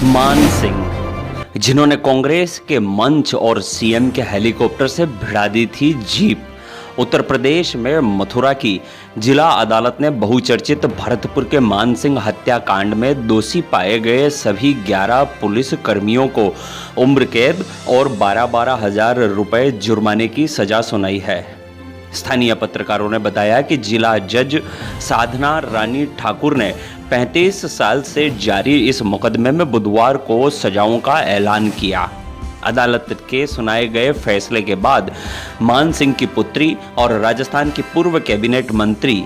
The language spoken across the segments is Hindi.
मान सिंह, जिन्होंने कांग्रेस के मंच और सीएम के हेलीकॉप्टर से भिड़ा दी थी जीप। उत्तर प्रदेश में मथुरा की जिला अदालत ने बहुचर्चित भरतपुर के मान सिंह हत्याकांड में दोषी पाए गए सभी 11 पुलिस कर्मियों को उम्र कैद और 12-12 हजार रुपए जुर्माने की सजा सुनाई है। स्थानीय पत्रकारों ने बताया कि जिला जज साधना रानी ठाकुर ने 35 साल से जारी इस मुकदमे में बुधवार को सजाओं का ऐलान किया। अदालत के सुनाए गए फैसले के बाद मान सिंह की पुत्री और राजस्थान की पूर्व कैबिनेट मंत्री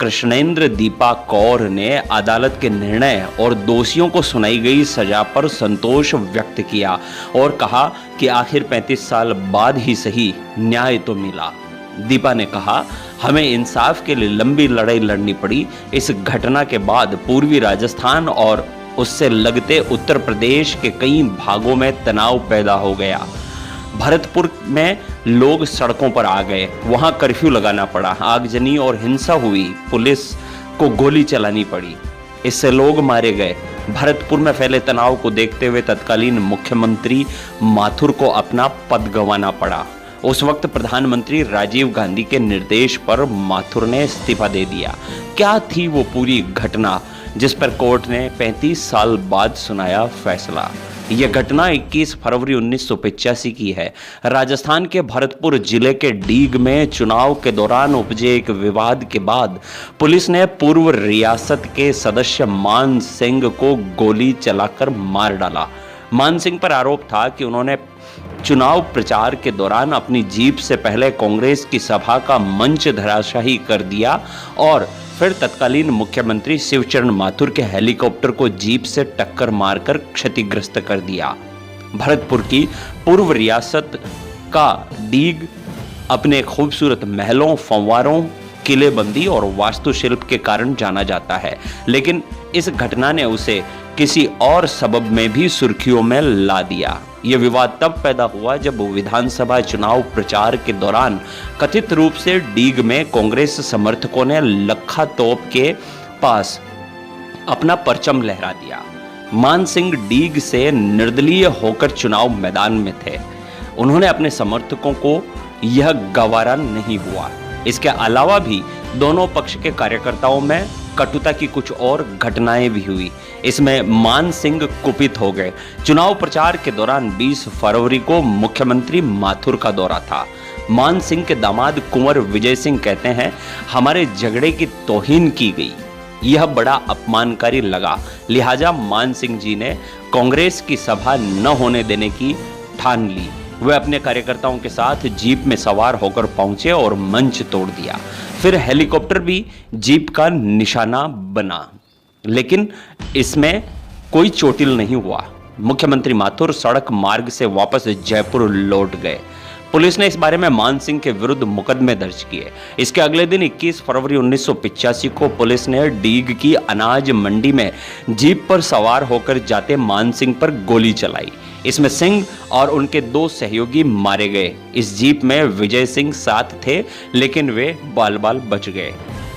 कृष्णेंद्र दीपा कौर ने अदालत के निर्णय और दोषियों को सुनाई गई सजा पर संतोष व्यक्त किया और कहा कि आखिर 35 साल बाद ही सही न्याय तो मिला। दीपा ने कहा, हमें इंसाफ के लिए लंबी लड़ाई लड़नी पड़ी। इस घटना के बाद पूर्वी राजस्थान और उससे लगते उत्तर प्रदेश के कई भागों में तनाव पैदा हो गया। भरतपुर में लोग सड़कों पर आ गए, वहां कर्फ्यू लगाना पड़ा, आगजनी और हिंसा हुई, पुलिस को गोली चलानी पड़ी, इससे लोग मारे गए। भरतपुर में फैले तनाव को देखते हुए तत्कालीन मुख्यमंत्री माथुर को अपना पद गंवाना पड़ा। उस वक्त प्रधानमंत्री राजीव गांधी के निर्देश पर माथुर ने इस्तीफा दे दिया। क्या थी वो पूरी घटना जिस पर कोर्ट ने 35 साल बाद सुनाया फैसला? यह घटना 21 फरवरी 1985 की है। राजस्थान के भरतपुर जिले के डीग में चुनाव के दौरान उपजे एक विवाद के बाद पुलिस ने पूर्व रियासत के सदस्य मान सिंह को गोली चलाकर मार डाला। मान सिंह पर आरोप था कि उन्होंने चुनाव प्रचार के दौरान अपनी जीप से पहले कांग्रेस की सभा का मंच धराशायी कर दिया और फिर तत्कालीन मुख्यमंत्री शिवचरण माथुर के हेलीकॉप्टर को जीप से टक्कर मारकर क्षतिग्रस्त कर दिया। भरतपुर की पूर्व रियासत का डीग अपने खूबसूरत महलों, फव्वारों, किलेबंदी और वास्तुशिल्प के कारण जाना जाता है, लेकिन इस घटना ने उसे किसी और सबब में भी सुर्खियों में ला दिया। यह विवाद तब पैदा हुआ जब विधानसभा चुनाव प्रचार के दौरान कथित रूप से डीग में कांग्रेस समर्थकों ने लखा तोप के पास अपना परचम लहरा दिया। मान सिंह डीग से निर्दलीय होकर चुनाव मैदान में थे। उन्होंने अपने समर्थकों को यह गवारा नहीं हुआ। इसके अलावा भी दोनों पक्ष के कार्यकर्ताओं में कटुता की कुछ और घटनाएं भी हुई। इसमें मान सिंह कुपित हो गए। चुनाव प्रचार के दौरान 20 फरवरी को मुख्यमंत्री माथुर का दौरा था। मान सिंह के दामाद कुंवर विजय सिंह कहते हैं, हमारे झगड़े की तौहीन की गई, यह बड़ा अपमानकारी लगा, लिहाजा मान सिंह जी ने कांग्रेस की सभा न होने देने की ठान ली। वे अपने कार्यकर्ताओं के साथ जीप में सवार होकर पहुंचे और मंच तोड़ दिया। फिर हेलीकॉप्टर भी जीप का निशाना बना, लेकिन इसमें कोई चोटिल नहीं हुआ। मुख्यमंत्री माथुर सड़क मार्ग से वापस जयपुर लौट गए। पुलिस ने इस बारे में मान सिंह के विरुद्ध मुकदमे दर्ज किए। इसके अगले दिन 21 फरवरी 1985 को पुलिस ने डीग की अनाज मंडी में जीप पर सवार होकर जाते मान सिंह पर गोली चलाई। इसमें सिंह और उनके 2 सहयोगी मारे गए। इस जीप में विजय सिंह साथ थे, लेकिन वे बाल बाल बच गए।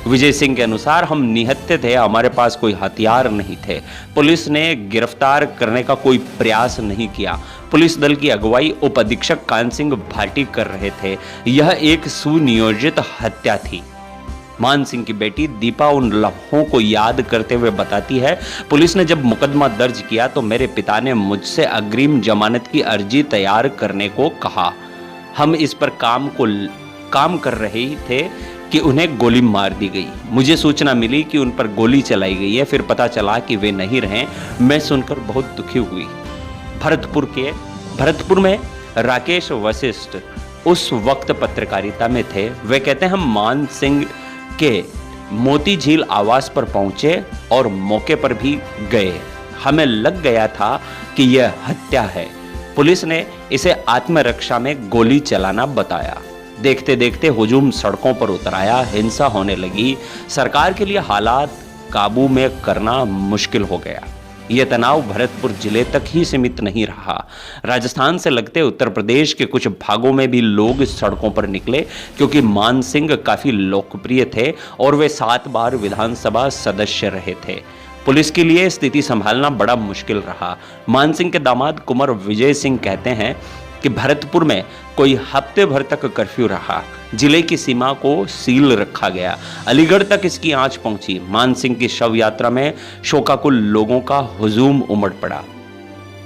विजय सिंह के अनुसार, हम निहत्थे थे, हमारे पास कोई हथियार नहीं थे। पुलिस ने गिरफ्तार करने का कोई प्रयास नहीं किया। पुलिस दल की अगुवाई उप अधीक्षक कान सिंह भाटी कर रहे थे। यह एक सुनियोजित हत्या थी। मान सिंह की बेटी दीपा उन लम्हों को याद करते हुए बताती है, पुलिस ने जब मुकदमा दर्ज किया तो मेरे पिता ने मुझसे अग्रिम जमानत की अर्जी तैयार करने को कहा। हम इस पर काम कर रहे थे कि उन्हें गोली मार दी गई। मुझे सूचना मिली कि उन पर गोली चलाई गई है। फिर पता चला कि वे नहीं रहे। मैं सुनकर बहुत दुखी हुई। भरतपुर में राकेश वशिष्ठ उस वक्त पत्रकारिता में थे। वे कहते हैं, हम मान सिंह के मोती झील आवास पर पहुंचे और मौके पर भी गए। हमें लग गया था कि यह हत्या है। पुलिस ने इसे आत्मरक्षा में गोली चलाना बताया। देखते देखते हुजूम सड़कों पर उतर आया, हिंसा होने लगी। सरकार के लिए हालात काबू में करना मुश्किल हो गया। यह तनाव भरतपुर जिले तक ही सीमित नहीं रहा। राजस्थान से लगते उत्तर प्रदेश के कुछ भागों में भी लोग सड़कों पर निकले, क्योंकि मान सिंह काफी लोकप्रिय थे और वे 7 बार विधानसभा सदस्य रहे थे। पुलिस के लिए स्थिति संभालना बड़ा मुश्किल रहा। मान सिंह के दामाद कुंवर विजय सिंह कहते हैं कि भरतपुर में कोई हफ्ते भर तक कर्फ्यू रहा, जिले की सीमा को सील रखा गया, अलीगढ़ तक इसकी आंच पहुंची। मान सिंह की शव यात्रा में शोकाकुल लोगों का हुजूम उमड़ पड़ा।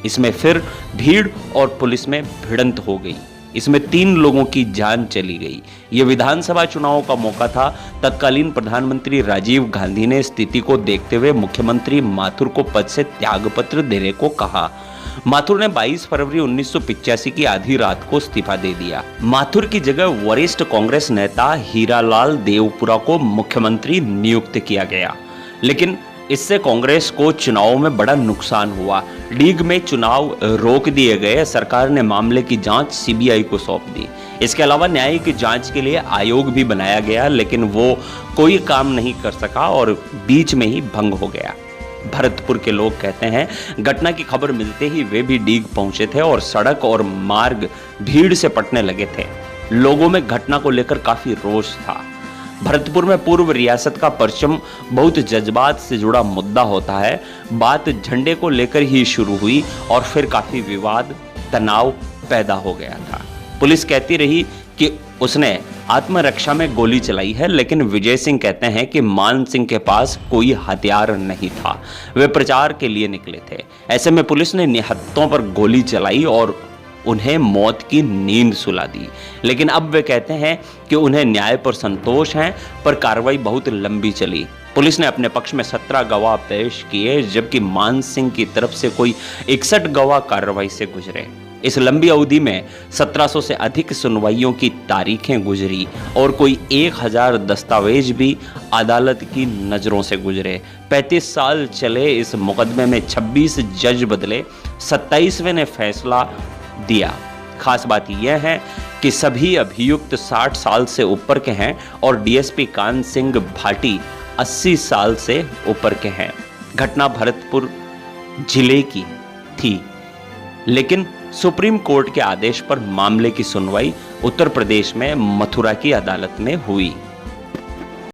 इसमें फिर भीड़ और पुलिस में भिड़ंत हो गई। इसमें 3 लोगों की जान चली गई। ये विधानसभा चुनावों का मौका था। तत्कालीन प्रधानमंत्री राजीव गांधी ने स्थिति को देखते हुए मुख्यमंत्री माथुर को पद से त्यागपत्र देने को कहा। माथुर ने 22 फरवरी 1985 की आधी रात को इस्तीफा दे दिया। माथुर की जगह वरिष्ठ कांग्रेस नेता हीरालाल देवपुरा को मुख्यमंत्री नियुक्त किया गया, लेकिन इससे कांग्रेस को चुनाव में बड़ा नुकसान हुआ। लीग में चुनाव रोक दिए गए। सरकार ने मामले की जांच सीबीआई को सौंप दी। इसके अलावा न्यायिक जांच के लिए आयोग भी बनाया गया, लेकिन वो कोई काम नहीं कर सका और बीच में ही भंग हो गया। भरतपुर के लोग कहते हैं घटना की खबर मिलते ही वे भी डीग पहुंचे थे और सड़क और मार्ग भीड़ से पटने लगे थे। लोगों में घटना को लेकर काफी रोष था। भरतपुर में पूर्व रियासत का परचम बहुत जज्बात से जुड़ा मुद्दा होता है। बात झंडे को लेकर ही शुरू हुई और फिर काफी विवाद, तनाव पैदा हो गया था। पुलिस कहती रही कि उसने आत्मरक्षा में गोली चलाई है, लेकिन विजय सिंह कहते हैं कि मान सिंह के पास कोई हथियार नहीं था, वे प्रचार के लिए निकले थे। ऐसे में पुलिस ने निहत्तों पर गोली चलाई और उन्हें मौत की नींद सुला दी। लेकिन अब वे कहते हैं कि उन्हें न्याय पर संतोष है, पर कार्रवाई बहुत लंबी चली। पुलिस ने अपने पक्ष में 17 गवाह पेश किए, जबकि मान सिंह की तरफ से कोई 61 गवाह कार्रवाई से गुजरे। इस लंबी अवधि में 1700 से अधिक सुनवाइयों की तारीखें गुजरी और कोई 1000 दस्तावेज भी अदालत की नज़रों से गुजरे। 35 साल चले इस मुकदमे में 26 जज बदले, 27वें ने फैसला दिया। खास बात यह है कि सभी अभियुक्त 60 साल से ऊपर के हैं और डीएसपी कान सिंह भाटी 80 साल से ऊपर के हैं। घटना भरतपुर जिले की थी, लेकिन सुप्रीम कोर्ट के आदेश पर मामले की सुनवाई उत्तर प्रदेश में मथुरा की अदालत में हुई।